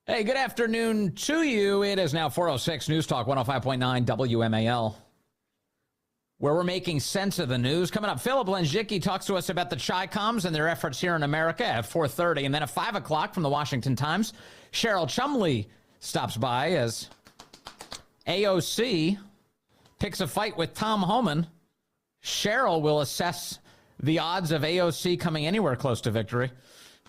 Hey, good afternoon to you. It is now 4:06 News Talk 105.9 WMAL, where we're making sense of the news. Coming up, Philip Lenczycki talks to us about the Chi-Coms and their efforts here in America at 4:30. And then at 5 o'clock from the Washington Times, Cheryl Chumley stops by as AOC picks a fight with Tom Homan. Cheryl will assess the odds of AOC coming anywhere close to victory.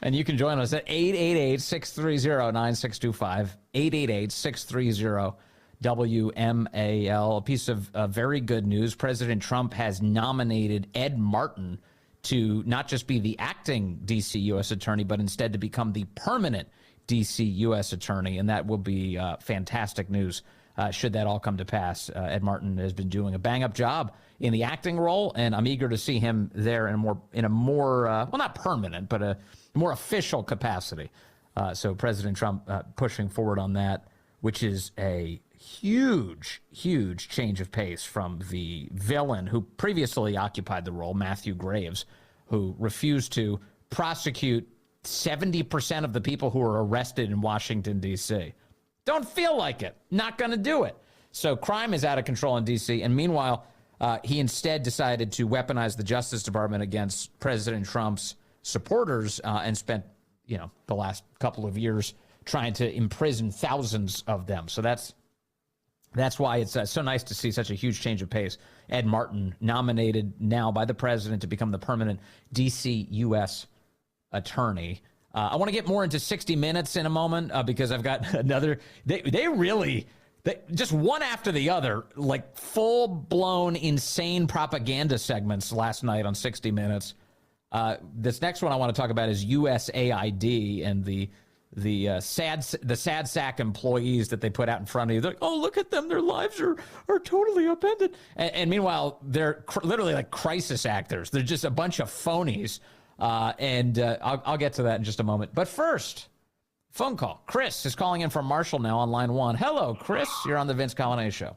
And you can join us at 888-630-9625, 888-630-WMAL. A piece of very good news. President Trump has nominated Ed Martin to not just be the acting D.C. U.S. attorney, but instead to become the permanent D.C. U.S. attorney. And that will be fantastic news should that all come to pass. Ed Martin has been doing a bang-up job in the acting role, and I'm eager to see him there in a more well, not permanent, but a more official capacity. So President Trump pushing forward on that, which is a huge, huge change of pace from the villain who previously occupied the role, Matthew Graves, who refused to prosecute 70% of the people who were arrested in Washington, D.C. Don't feel like it. Not going to do it. So crime is out of control in D.C., and meanwhile, he instead decided to weaponize the Justice Department against President Trump's supporters and spent, the last couple of years trying to imprison thousands of them. So that's why it's so nice to see such a huge change of pace. Ed Martin nominated now by the president to become the permanent D.C. U.S. attorney. I want to get more into 60 Minutes in a moment because I've got another. They really just one after the other, like full-blown insane propaganda segments last night on 60 Minutes. This next one I want to talk about is USAID and the sad sack employees that they put out in front of you. They're like, oh, look at them. Their lives are totally upended. And meanwhile, they're literally like crisis actors. They're just a bunch of phonies. I'll get to that in just a moment. But first, phone call. Chris is calling in from Marshall now on line one. Hello, Chris. You're on the Vince Coglianese Show.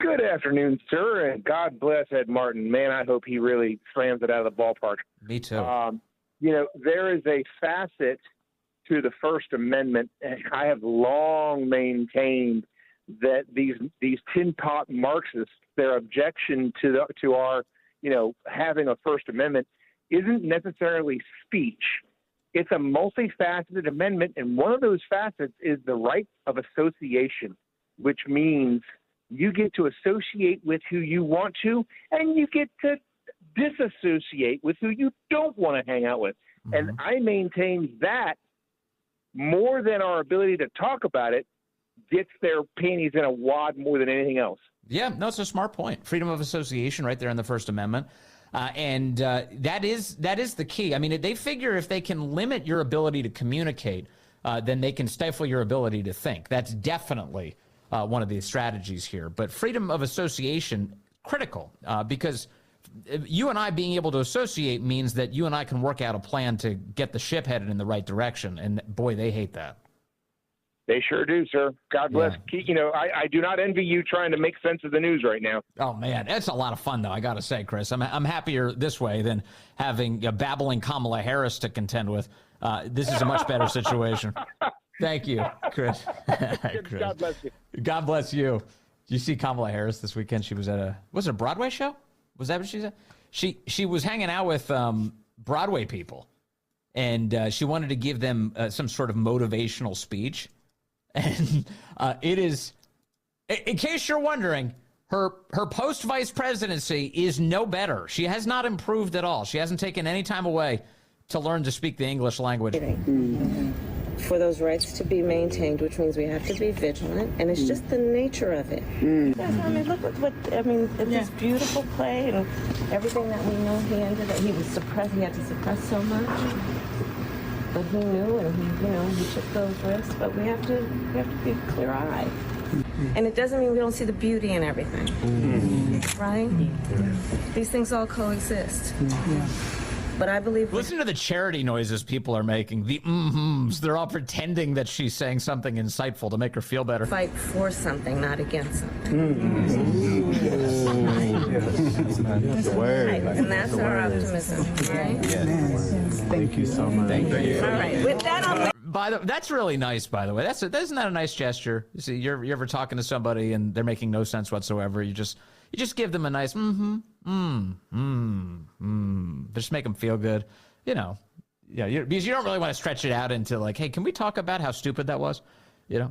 Good afternoon, sir, and God bless Ed Martin. Man, I hope he really slams it out of the ballpark. Me too. There is a facet to the First Amendment, and I have long maintained that these tin pot Marxists, their objection to our, having a First Amendment isn't necessarily speech. It's a multifaceted amendment, and one of those facets is the right of association, which means you get to associate with who you want to, and you get to disassociate with who you don't want to hang out with. Mm-hmm. And I maintain that more than our ability to talk about it gets their panties in a wad more than anything else. Yeah, no, it's a smart point. Freedom of association right there in the First Amendment. That is the key. I mean, they figure if they can limit your ability to communicate, then they can stifle your ability to think. That's definitely one of the strategies here. But freedom of association, critical, because you and I being able to associate means that you and I can work out a plan to get the ship headed in the right direction. And boy, they hate that. They sure do, sir. God bless. Yeah. I do not envy you trying to make sense of the news right now. Oh, man. It's a lot of fun, though, I got to say, Chris. I'm happier this way than having a babbling Kamala Harris to contend with. This is a much better situation. Thank you, Chris. Chris. God bless you. God bless you. Did you see Kamala Harris this weekend? She was at was it a Broadway show? Was that what she said? She was hanging out with Broadway people, and she wanted to give them some sort of motivational speech. And it is, in case you're wondering, her post-vice presidency is no better. She has not improved at all. She hasn't taken any time away to learn to speak the English language. For those rights to be maintained, which means we have to be vigilant, and it's just the nature of it. Yes, I mean, look at this beautiful play and everything that we know he was suppressed. He had to suppress so much. But he knew, and he took those risks. But we have to be clear-eyed, and it doesn't mean we don't see the beauty in everything, right? These things all coexist. But I believe. Listen to the charity noises people are making. The mm-hms. They're all pretending that she's saying something insightful to make her feel better. Fight for something, not against something. Right. And that's our optimism, right? Yes. Thank you so much. Thank you. All right. With that, That's really nice, by the way. Isn't that a nice gesture? You see, you're ever talking to somebody and they're making no sense whatsoever. You just give them a nice just make them feel good, Yeah, because you don't really want to stretch it out into like, hey, can we talk about how stupid that was? You're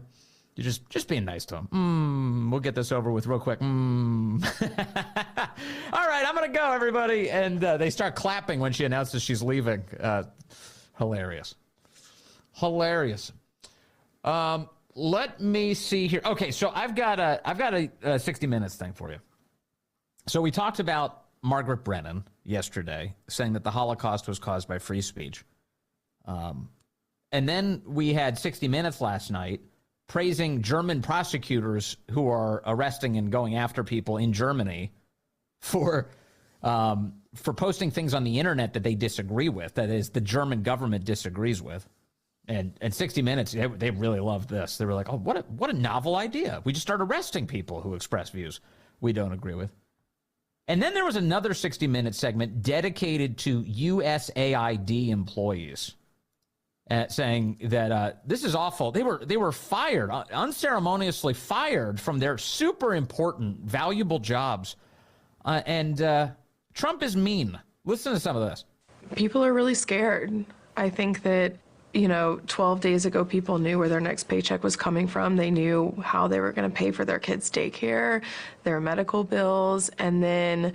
just being nice to them. We'll get this over with real quick. All right, I'm gonna go, everybody, and they start clapping when she announces she's leaving. Hilarious. Let me see here. Okay, so I've got a 60 Minutes thing for you. So we talked about Margaret Brennan yesterday, saying that the Holocaust was caused by free speech. And then we had 60 Minutes last night praising German prosecutors who are arresting and going after people in Germany for posting things on the internet that they disagree with, that is, the German government disagrees with. And 60 Minutes, they really loved this. They were like, oh, what a novel idea. We just start arresting people who express views we don't agree with. And then there was another 60 Minutes segment dedicated to USAID employees, saying that this is awful. They were fired, unceremoniously fired from their super important, valuable jobs. And Trump is mean. Listen to some of this. People are really scared. I think that 12 days ago, people knew where their next paycheck was coming from. They knew how they were going to pay for their kids' daycare, their medical bills, and then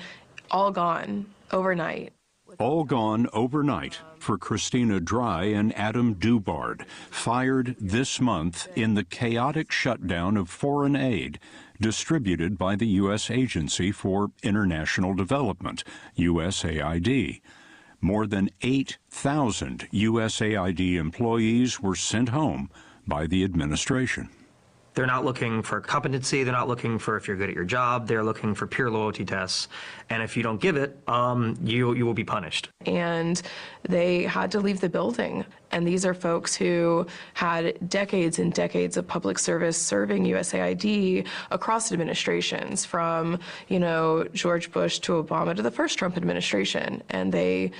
all gone overnight. All gone overnight for Christina Dry and Adam Dubard, fired this month in the chaotic shutdown of foreign aid distributed by the U.S. Agency for International Development, USAID. More than 8,000 USAID employees were sent home by the administration. They're not looking for competency. They're not looking for if you're good at your job. They're looking for pure loyalty tests. And if you don't give it, you will be punished. And they had to leave the building. And these are folks who had decades and decades of public service serving USAID across administrations, from, George Bush to Obama to the first Trump administration. And they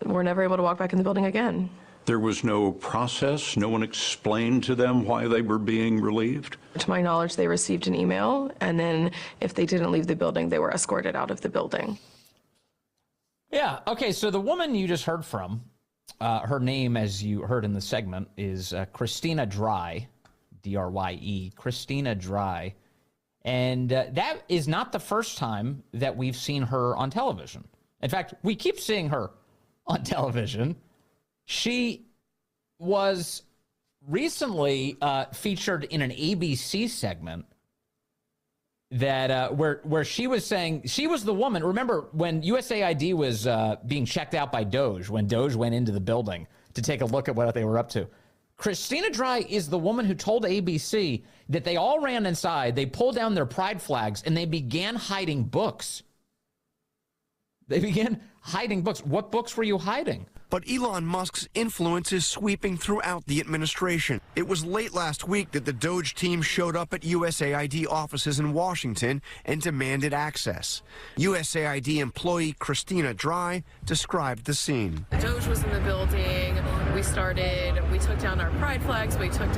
were never able to walk back in the building again. There was no process? No one explained to them why they were being relieved? To my knowledge, they received an email, and then if they didn't leave the building, they were escorted out of the building. Yeah, okay, so the woman you just heard from, her name, as you heard in the segment, is Christina Dry, D-R-Y-E, Christina Dry. And that is not the first time that we've seen her on television. In fact, we keep seeing her on television. She was recently featured in an ABC segment that where she was saying she was the woman. Remember when USAID was being checked out by DOGE, when DOGE went into the building to take a look at what they were up to? Christina Dry is the woman who told ABC that they all ran inside, they pulled down their pride flags, and they began hiding books. They began hiding books. What books were you hiding? But Elon Musk's influence is sweeping throughout the administration. It was late last week that the DOGE team showed up at USAID offices in Washington and demanded access. USAID employee Christina Dry described the scene. DOGE was in the building. We took down our pride flags. I took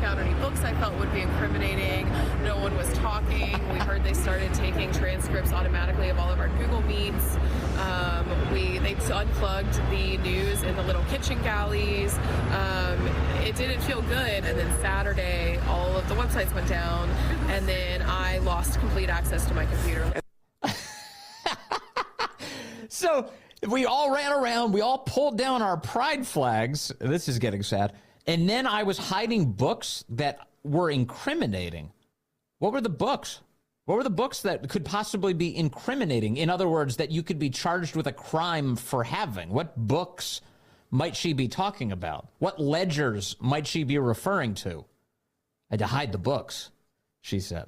out any books I felt would be incriminating. No one was talking. We heard they started taking transcripts automatically of all of our Google Meets. They unplugged the news in the little kitchen galleys. It didn't feel good. And then Saturday, all of the websites went down, and then I lost complete access to my computer. So we all ran around. We all pulled down our pride flags. This is getting sad. And then I was hiding books that were incriminating. What were the books? What were the books that could possibly be incriminating? In other words, that you could be charged with a crime for having. What books might she be talking about? What ledgers might she be referring to? I had to hide the books, she said.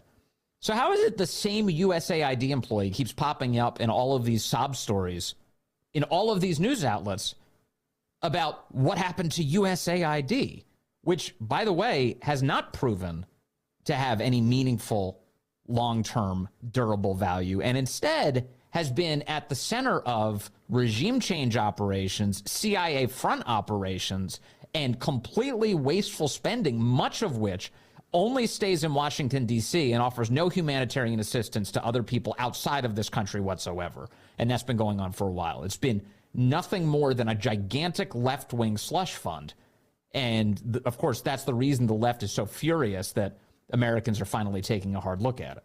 So how is it the same USAID employee keeps popping up in all of these sob stories, in all of these news outlets, about what happened to USAID, which, by the way, has not proven to have any meaningful long-term durable value, and instead has been at the center of regime change operations, CIA front operations, and completely wasteful spending, much of which only stays in Washington, D.C. and offers no humanitarian assistance to other people outside of this country whatsoever. And that's been going on for a while. It's been nothing more than a gigantic left-wing slush fund. And, of course, that's the reason the left is so furious that Americans are finally taking a hard look at it.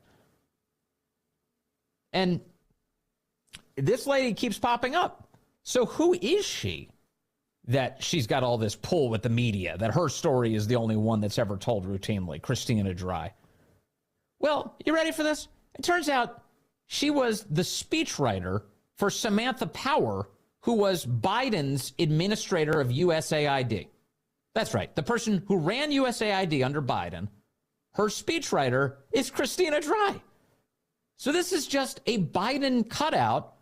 And this lady keeps popping up. So who is she that she's got all this pull with the media, that her story is the only one that's ever told routinely? Christina Dry. Well, you ready for this? It turns out she was the speechwriter for Samantha Power, who was Biden's administrator of USAID. That's right. The person who ran USAID under Biden, her speechwriter is Christina Dry. So this is just a Biden cutout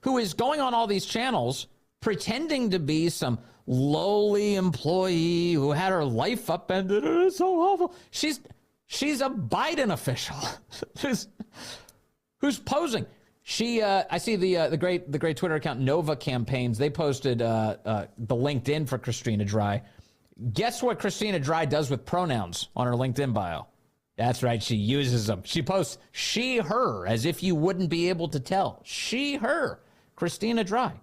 who is going on all these channels pretending to be some lowly employee who had her life upended. It's so awful. She's a Biden official who's posing. I see the great Twitter account Nova Campaigns. They posted the LinkedIn for Christina Dry. Guess what Christina Dry does with pronouns on her LinkedIn bio? That's right. She uses them. She posts she, her, as if you wouldn't be able to tell. She, her. Christina Dry.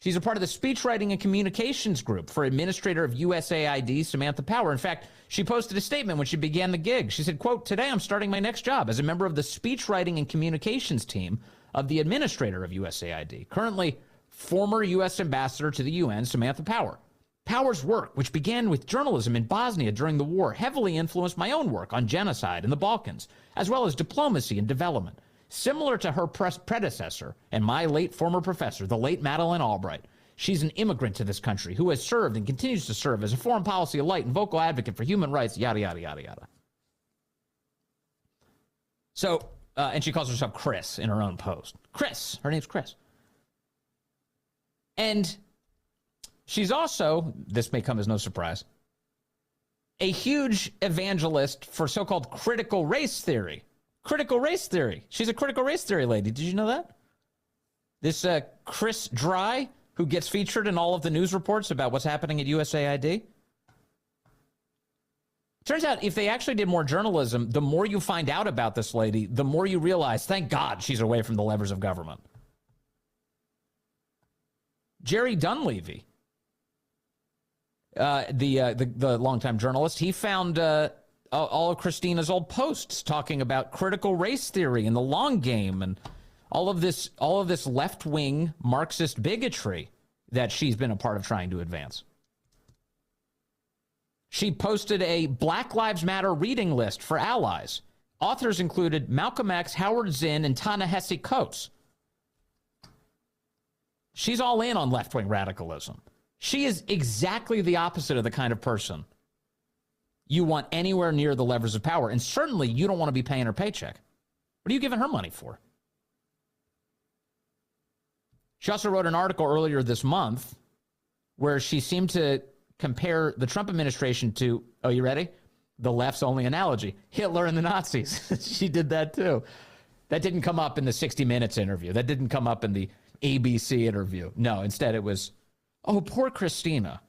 She's a part of the speechwriting and communications group for administrator of USAID, Samantha Power. In fact, she posted a statement when she began the gig. She said, quote, "Today I'm starting my next job as a member of the speechwriting and communications team of the administrator of USAID. Currently, former U.S. ambassador to the UN, Samantha Power. Power's work, which began with journalism in Bosnia during the war, heavily influenced my own work on genocide in the Balkans, as well as diplomacy and development. Similar to her predecessor and my late former professor, the late Madeleine Albright, she's an immigrant to this country who has served and continues to serve as a foreign policy elite and vocal advocate for human rights, yada, yada, yada, yada." So, and she calls herself Chris in her own post. Chris. Her name's Chris. And she's also, this may come as no surprise, a huge evangelist for so-called critical race theory. Critical race theory. She's a critical race theory lady. Did you know that? This Chris Dry, who gets featured in all of the news reports about what's happening at USAID. Turns out if they actually did more journalism, the more you find out about this lady, the more you realize, thank God she's away from the levers of government. Jerry Dunleavy, the longtime journalist, he found all of Christina's old posts talking about critical race theory and the long game and all of this left-wing Marxist bigotry that she's been a part of trying to advance. She posted a Black Lives Matter reading list for allies. Authors included Malcolm X, Howard Zinn, and Ta-Nehisi Coates. She's all in on left-wing radicalism. She is exactly the opposite of the kind of person you want anywhere near the levers of power. And certainly you don't want to be paying her paycheck. What are you giving her money for? She also wrote an article earlier this month where she seemed to compare the Trump administration to, oh, you ready? The left's only analogy, Hitler and the Nazis. She did that too. That didn't come up in the 60 Minutes interview. That didn't come up in the ABC interview. No, instead it was, oh, poor Christina.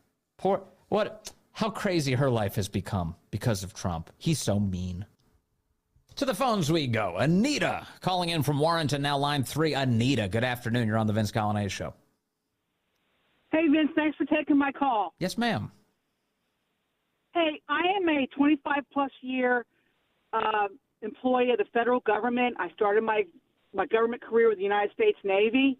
How crazy her life has become because of Trump. He's so mean. To the phones we go. Anita calling in from Warrenton, now line 3. Anita, good afternoon. You're on the Vince Coglianese Show. Hey, Vince, thanks for taking my call. Yes, ma'am. Hey, I am a 25-plus year employee of the federal government. I started my government career with the United States Navy,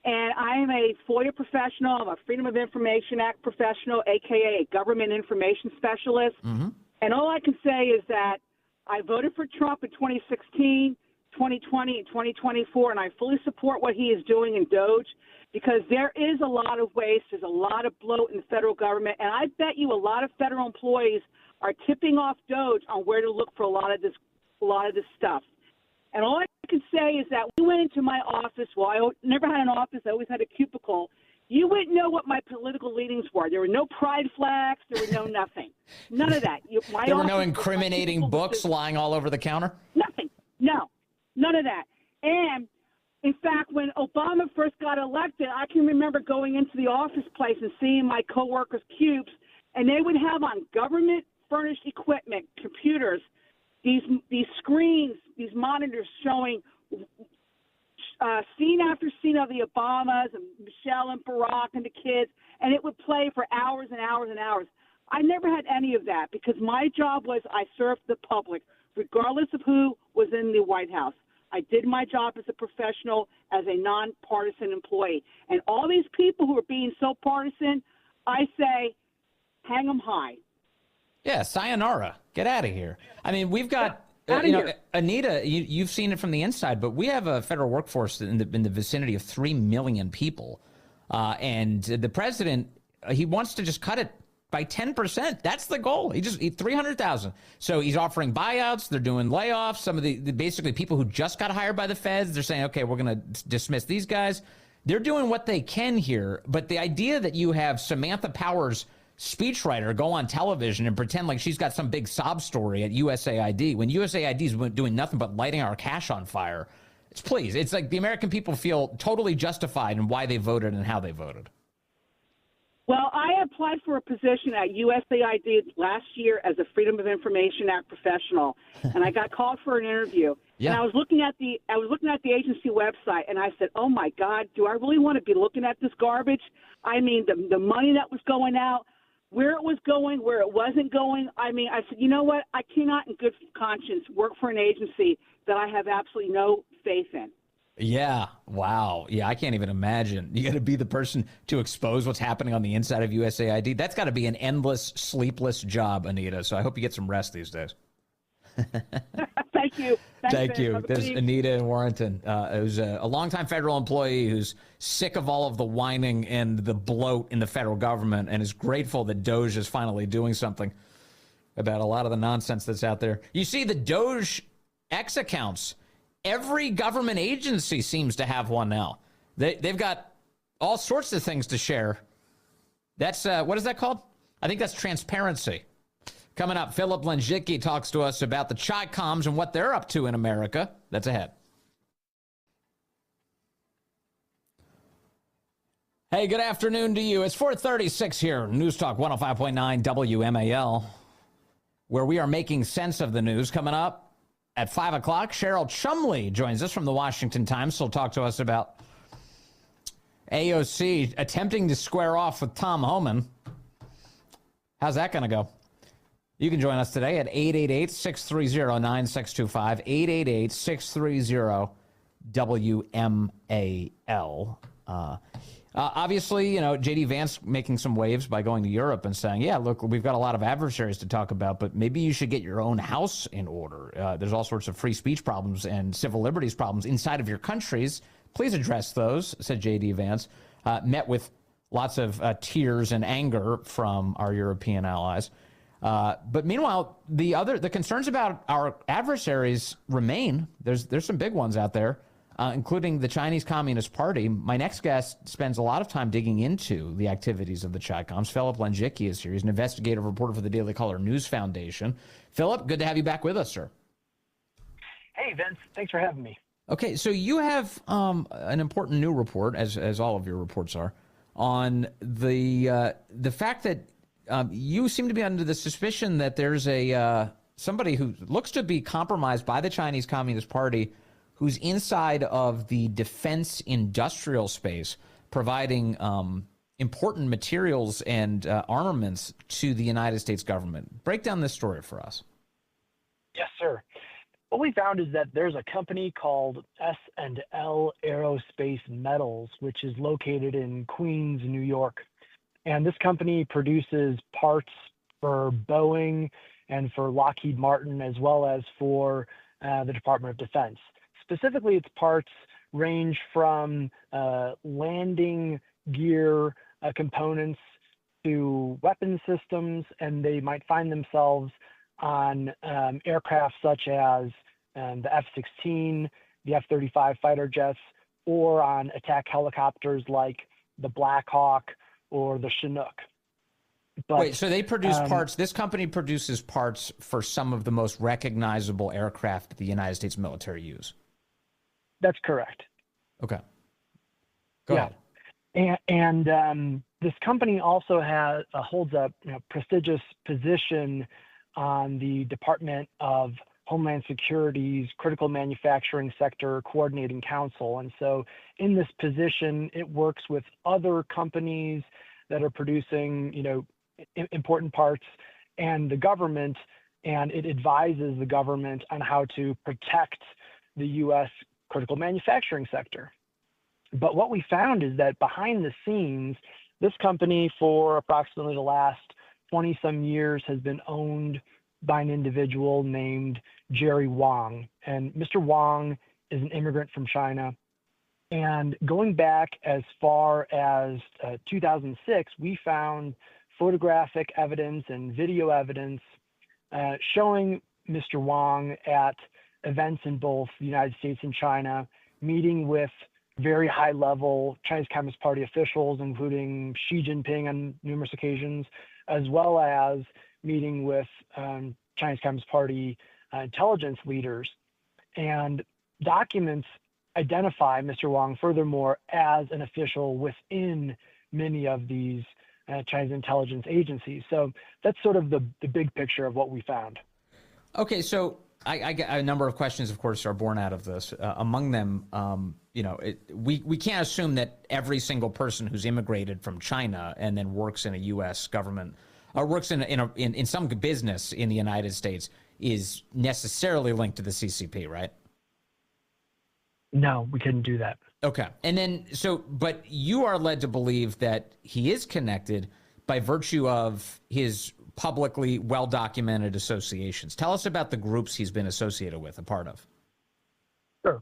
and I am a FOIA professional. I'm a Freedom of Information Act professional, a.k.a. a government information specialist. Mm-hmm. And all I can say is that I voted for Trump in 2016, 2020, and 2024, and I fully support what he is doing in DOGE because there is a lot of waste. There's a lot of bloat in the federal government, and I bet you a lot of federal employees are tipping off DOGE on where to look for a lot of this stuff. And all I can say is that we went into my office. Well, I never had an office. I always had a cubicle. You wouldn't know what my political leanings were. There were no pride flags. There were no nothing. None of that. There were no incriminating books lying all over the counter? Nothing. No. None of that. And In fact, when Obama first got elected, I can remember going into the office place and seeing my coworkers' cubes, and they would have on government-furnished equipment, computers, these screens, these monitors showing scene after scene of the Obamas and Michelle and Barack and the kids, and it would play for hours and hours and hours. I never had any of that because my job was I served the public, regardless of who was in the White House. I did my job as a professional, as a nonpartisan employee. And all these people who are being so partisan, I say, hang them high. Yeah, sayonara. Get out of here. I mean, we've got, Anita, you've seen it from the inside, but we have a federal workforce in the vicinity of 3 million people. And the president, he wants to just cut it by 10%. That's the goal. He 300,000. So he's offering buyouts. They're doing layoffs. Some of the basically people who just got hired by the feds, they're saying, okay, we're going to dismiss these guys. They're doing what they can here. But the idea that you have Samantha Powers, speechwriter, go on television and pretend like she's got some big sob story at USAID when USAID is doing nothing but lighting our cash on fire. It's like the American people feel totally justified in why they voted and how they voted. Well, I applied for a position at USAID last year as a Freedom of Information Act professional, and I got called for an interview. Yeah. And I was looking at the agency website, and I said, "Oh my God, do I really want to be looking at this garbage?" I mean, the money that was going out, where it was going, where it wasn't going. I mean, I said, you know what? I cannot, in good conscience, work for an agency that I have absolutely no faith in. Yeah. Wow. Yeah, I can't even imagine. You got to be the person to expose what's happening on the inside of USAID. That's got to be an endless, sleepless job, Anita. So I hope you get some rest these days. Thank you. Thank you. There's Anita in Warrenton, who's a longtime federal employee who's sick of all of the whining and the bloat in the federal government and is grateful that DOGE is finally doing something about a lot of the nonsense that's out there. You see the DOGE X accounts. Every government agency seems to have one now. They've got all sorts of things to share. That's, what is that called? I think that's transparency. Coming up, Philip Lenczycki talks to us about the Chi-Coms and what they're up to in America. That's ahead. Hey, good afternoon to you. It's 4:36 here, News Talk 105.9 WMAL, where we are making sense of the news. Coming up at 5 o'clock, Cheryl Chumley joins us from the Washington Times. She'll talk to us about AOC attempting to square off with Tom Homan. How's that going to go? You can join us today at 888-630-9625, 888-630-WMAL. Obviously, you know, J.D. Vance making some waves by going to Europe and saying, yeah, look, we've got a lot of adversaries to talk about, but maybe you should get your own house in order. There's all sorts of free speech problems and civil liberties problems inside of your countries. Please address those, said J.D. Vance. Met with lots of tears and anger from our European allies. But meanwhile, the concerns about our adversaries remain. There's some big ones out there, including the Chinese Communist Party. My next guest spends a lot of time digging into the activities of the Chi-Coms. Philip Lenczycki is here. He's an investigative reporter for the Daily Caller News Foundation. Philip, good to have you back with us, sir. Hey, Vince. Thanks for having me. Okay, so you have an important new report, as all of your reports are, on the fact that you seem to be under the suspicion that there's somebody who looks to be compromised by the Chinese Communist Party who's inside of the defense industrial space providing important materials and armaments to the United States government. Break down this story for us. Yes, sir. What we found is that there's a company called S&L Aerospace Metals, which is located in Queens, New York. And this company produces parts for Boeing and for Lockheed Martin, as well as for the Department of Defense. Specifically, its parts range from landing gear components to weapon systems, and they might find themselves on aircraft such as the F-16, the F-35 fighter jets, or on attack helicopters like the Black Hawk or the Chinook. But, wait, so they produce parts. This company produces parts for some of the most recognizable aircraft that the United States military use. That's correct. Okay. Go ahead. And this company also holds a prestigious position on the Department of Homeland Security's Critical Manufacturing Sector Coordinating Council. And so in this position, it works with other companies that are producing, important parts and the government, and it advises the government on how to protect the U.S. critical manufacturing sector. But what we found is that behind the scenes, this company for approximately the last 20 some years has been owned by an individual named Jerry Wang. And Mr. Wang is an immigrant from China. And going back as far as 2006, we found photographic evidence and video evidence showing Mr. Wang at events in both the United States and China, meeting with very high-level Chinese Communist Party officials, including Xi Jinping on numerous occasions, as well as meeting with Chinese Communist Party intelligence leaders. And documents identify Mr. Wang furthermore as an official within many of these Chinese intelligence agencies. So that's sort of the big picture of what we found. Okay, so I get a number of questions, of course, are born out of this. Among them, we can't assume that every single person who's immigrated from China and then works in a U.S. government or works in some business in the United States is necessarily linked to the CCP, right? No, we couldn't do that. Okay. And then, but you are led to believe that he is connected by virtue of his publicly well-documented associations. Tell us about the groups he's been associated with, a part of. Sure.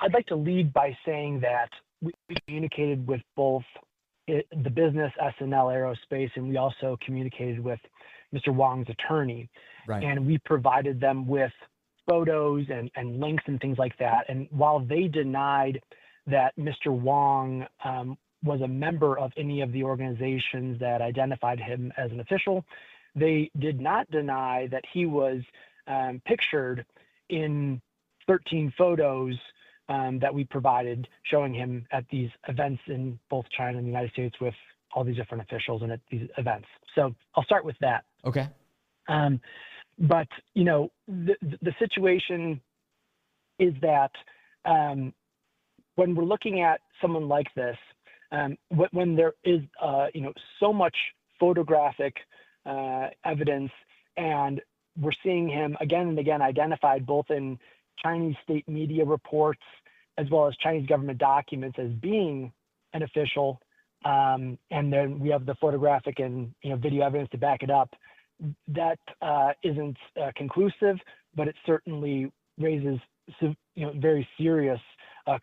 I'd like to lead by saying that we communicated with both the business SNL Aerospace, and we also communicated with Mr. Wang's attorney. Right. And we provided them with photos and links and things like that. And while they denied that Mr. Wang was a member of any of the organizations that identified him as an official, they did not deny that he was pictured in 13 photos that we provided showing him at these events in both China and the United States with all these different officials and at these events. So I'll start with that. Okay. But, the situation is that when we're looking at someone like this, when there is, so much photographic evidence, and we're seeing him again and again identified both in Chinese state media reports as well as Chinese government documents as being an official, and then we have the photographic and video evidence to back it up. That isn't conclusive, but it certainly raises very serious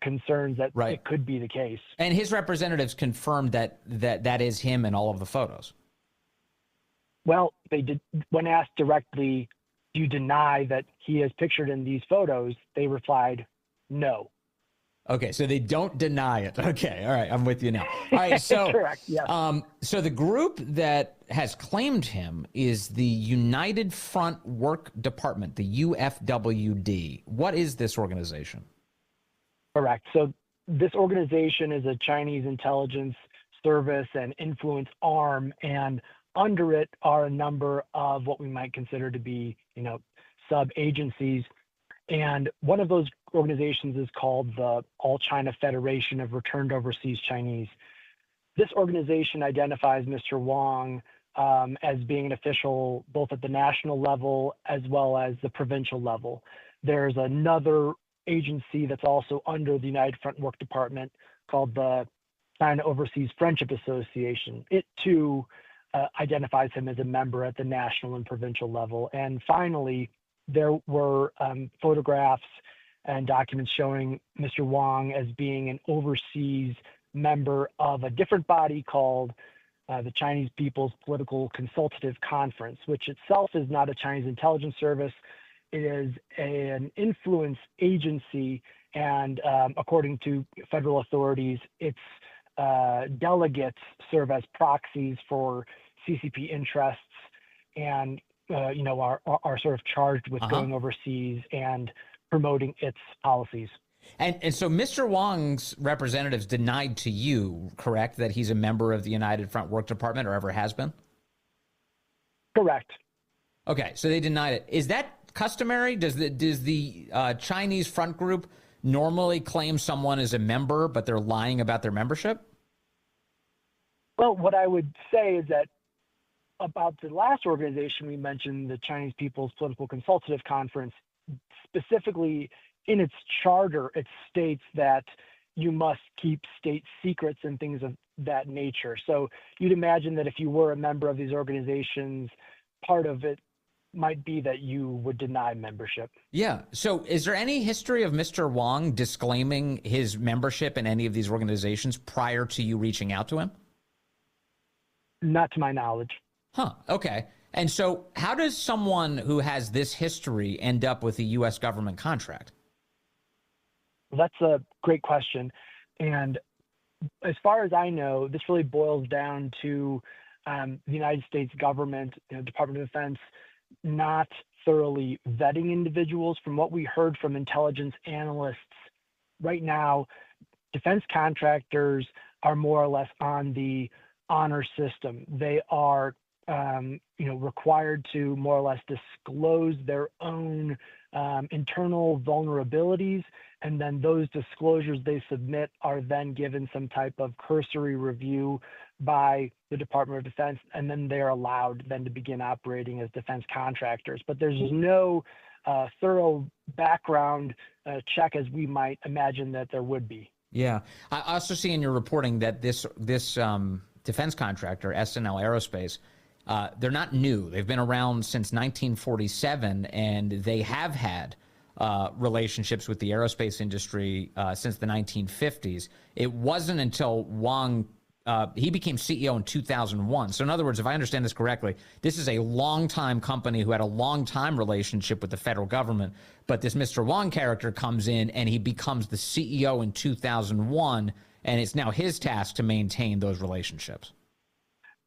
concerns that Right. It could be the case. And his representatives confirmed that is him in all of the photos. Well, they did. When asked directly, "Do you deny that he is pictured in these photos?" they replied, "No." Okay, so they don't deny it. Okay, all right, I'm with you now. All right, so Correct. Yes. So the group that has claimed him is the United Front Work Department, the UFWD. What is this organization? Correct. So this organization is a Chinese intelligence service and influence arm, and under it are a number of what we might consider to be, sub-agencies. And one of those organizations is called the All China Federation of Returned Overseas Chinese. This organization identifies Mr. Wang as being an official both at the national level as well as the provincial level. There's another agency that's also under the United Front Work Department called the China Overseas Friendship Association. It too identifies him as a member at the national and provincial level. And finally, there were photographs and documents showing Mr. Wang as being an overseas member of a different body called the Chinese People's Political Consultative Conference, which itself is not a Chinese intelligence service. It is an influence agency, and according to federal authorities, its delegates serve as proxies for CCP interests and are sort of charged with going overseas and promoting its policies. And so Mr. Wong's representatives denied to you, correct, that he's a member of the United Front Work Department or ever has been? Correct. Okay, so they denied it. Is that customary? Does the Chinese front group normally claim someone is a member, but they're lying about their membership? Well, what I would say is that about the last organization we mentioned, the Chinese People's Political Consultative Conference, specifically in its charter, it states that you must keep state secrets and things of that nature. So you'd imagine that if you were a member of these organizations, part of it might be that you would deny membership. Yeah. So is there any history of Mr. Wong disclaiming his membership in any of these organizations prior to you reaching out to him? Not to my knowledge. Huh. Okay. And so how does someone who has this history end up with a U.S. government contract? Well, that's a great question. And as far as I know, this really boils down to the United States government, Department of Defense, not thoroughly vetting individuals. From what we heard from intelligence analysts, right now, defense contractors are more or less on the honor system. They are, required to more or less disclose their own internal vulnerabilities, and then those disclosures they submit are then given some type of cursory review by the Department of Defense, and then they're allowed then to begin operating as defense contractors. But there's no thorough background check as we might imagine that there would be. Yeah. I also see in your reporting that this defense contractor, S&L Aerospace, they're not new. They've been around since 1947, and they have had relationships with the aerospace industry since the 1950s. It wasn't until Wong, he became CEO in 2001. So in other words, if I understand this correctly, this is a long-time company who had a long-time relationship with the federal government. But this Mr. Wong character comes in and he becomes the CEO in 2001, and it's now his task to maintain those relationships.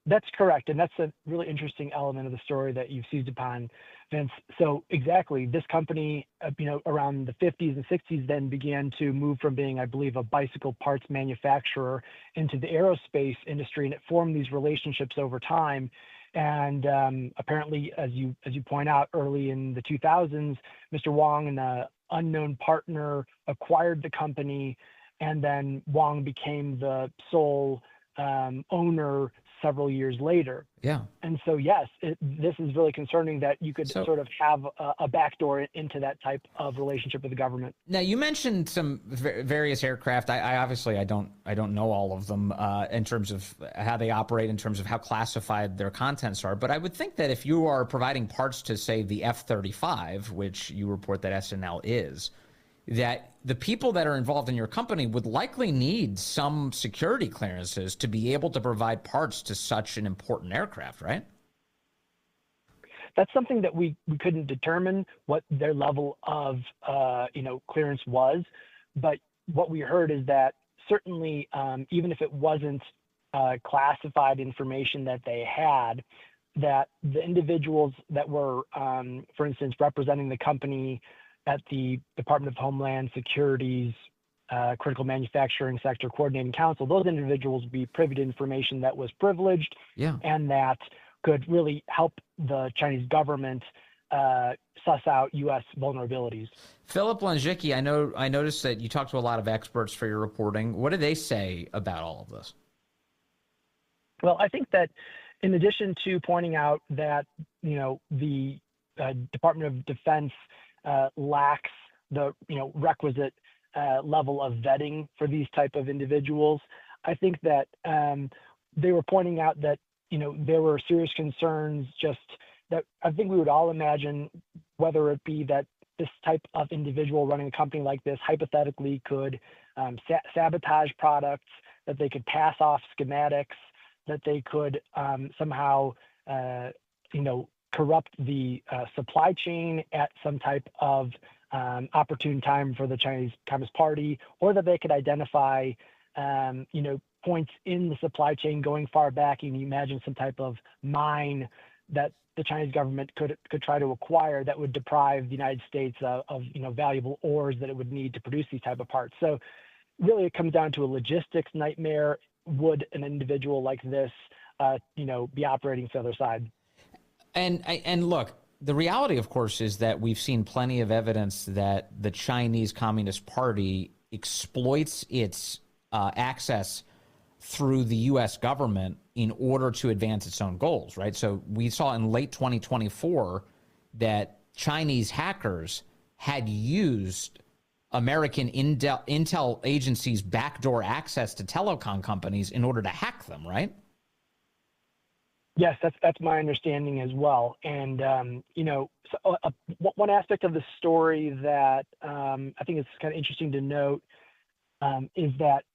That's correct. And that's a really interesting element of the story that you've seized upon, Vince. So exactly, this company, around the 50s and 60s then began to move from being, I believe, a bicycle parts manufacturer into the aerospace industry, and it formed these relationships over time. And apparently, as you point out, early in the 2000s, Mr. Wong and an unknown partner acquired the company, and then Wong became the sole owner several years later. Yeah. And so, yes, this is really concerning that you could sort of have a backdoor into that type of relationship with the government. Now, you mentioned some various aircraft. I obviously I don't know all of them in terms of how they operate, in terms of how classified their contents are. But I would think that if you are providing parts to, say, the F-35, which you report that S&L is, that the people that are involved in your company would likely need some security clearances to be able to provide parts to such an important aircraft, right? That's something that we couldn't determine what their level of clearance was, but what we heard is that certainly even if it wasn't classified information that they had, that the individuals that were, for instance, representing the company at the Department of Homeland Security's Critical Manufacturing Sector Coordinating Council, those individuals would be privy to information that was privileged, and that could really help the Chinese government suss out U.S. vulnerabilities. Philip Lenczycki, I noticed that you talked to a lot of experts for your reporting. What do they say about all of this? Well, I think that in addition to pointing out that, the Department of Defense lacks the requisite level of vetting for these type of individuals, I think that they were pointing out that there were serious concerns just that I think we would all imagine, whether it be that this type of individual running a company like this hypothetically could sabotage products, that they could pass off schematics, that they could somehow corrupt the supply chain at some type of opportune time for the Chinese Communist Party, or that they could identify, points in the supply chain going far back. You can imagine some type of mine that the Chinese government could try to acquire that would deprive the United States of valuable ores that it would need to produce these type of parts. So really it comes down to a logistics nightmare. Would an individual like this, be operating for the other side? And look, the reality, of course, is that we've seen plenty of evidence that the Chinese Communist Party exploits its access through the U.S. government in order to advance its own goals, right? So we saw in late 2024 that Chinese hackers had used American intel agencies' backdoor access to telecom companies in order to hack them, right? Yes, that's my understanding as well. And, one aspect of the story that I think is kind of interesting to note is that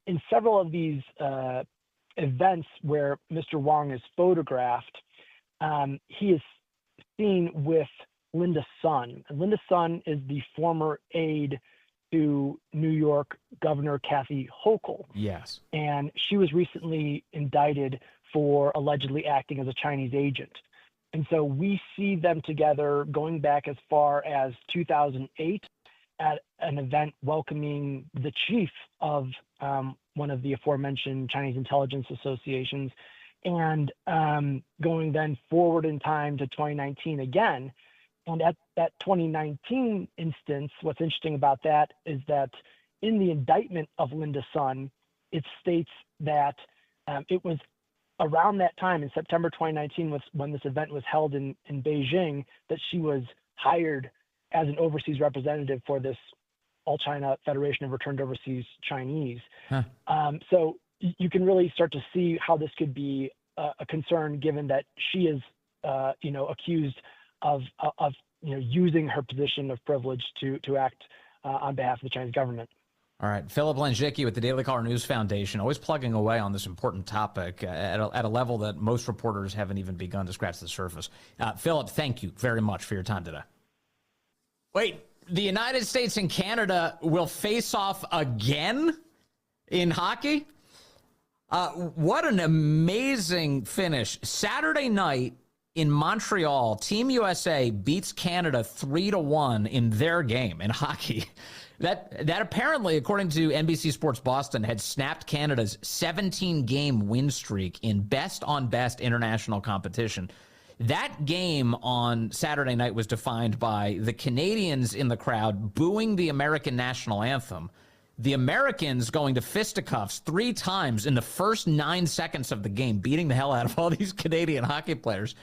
in several of these events where Mr. Wang is photographed, he is seen with Linda Sun. And Linda Sun is the former aide to New York Governor Kathy Hochul. Yes. And she was recently indicted for allegedly acting as a Chinese agent. And so we see them together going back as far as 2008 at an event welcoming the chief of one of the aforementioned Chinese intelligence associations, and going then forward in time to 2019 again. And at that 2019 instance, what's interesting about that is that in the indictment of Linda Sun, it states that it was around that time in September 2019 was when this event was held in Beijing, that she was hired as an overseas representative for this All China Federation of Returned Overseas Chinese. Huh. So you can really start to see how this could be a concern, given that she is, accused of using her position of privilege to act on behalf of the Chinese government. All right. Philip Lenczycki with the Daily Caller News Foundation, always plugging away on this important topic at a level that most reporters haven't even begun to scratch the surface. Philip, thank you very much for your time today. Wait, the United States and Canada will face off again in hockey? What an amazing finish. Saturday night in Montreal, Team USA beats Canada 3-1 in their game in hockey. That apparently, according to NBC Sports Boston, had snapped Canada's 17-game win streak in best-on-best international competition. That game on Saturday night was defined by the Canadians in the crowd booing the American National Anthem, the Americans going to fisticuffs 3 times in the first 9 seconds of the game, beating the hell out of all these Canadian hockey players,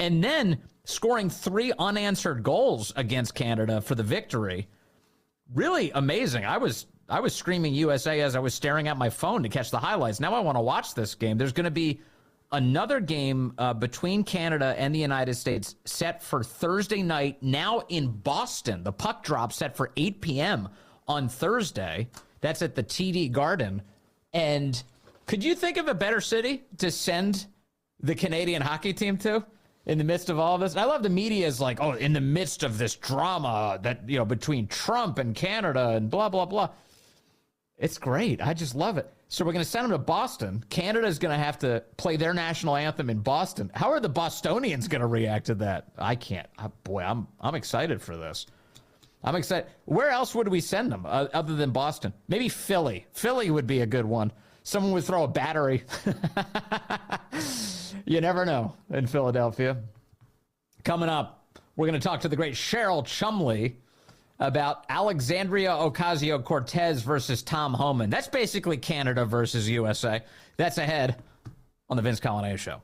and then scoring 3 unanswered goals against Canada for the victory. Really amazing. I was screaming USA as I was staring at my phone to catch the highlights. Now I want to watch this game. There's going to be another game between Canada and the United States set for Thursday night, now in Boston. The puck drop set for 8 p.m. on Thursday. That's at the TD Garden. And could you think of a better city to send the Canadian hockey team to in the midst of all of this? I love the media is like, oh, in the midst of this drama that, between Trump and Canada and blah, blah, blah. It's great. I just love it. So we're going to send them to Boston. Canada's going to have to play their national anthem in Boston. How are the Bostonians going to react to that? I can't. I'm excited for this. I'm excited. Where else would we send them other than Boston? Maybe Philly. Philly would be a good one. Someone would throw a battery. You never know in Philadelphia. Coming up, we're going to talk to the great Cheryl Chumley about Alexandria Ocasio-Cortez versus Tom Homan. That's basically Canada versus USA. That's ahead on the Vince Coglianese Show.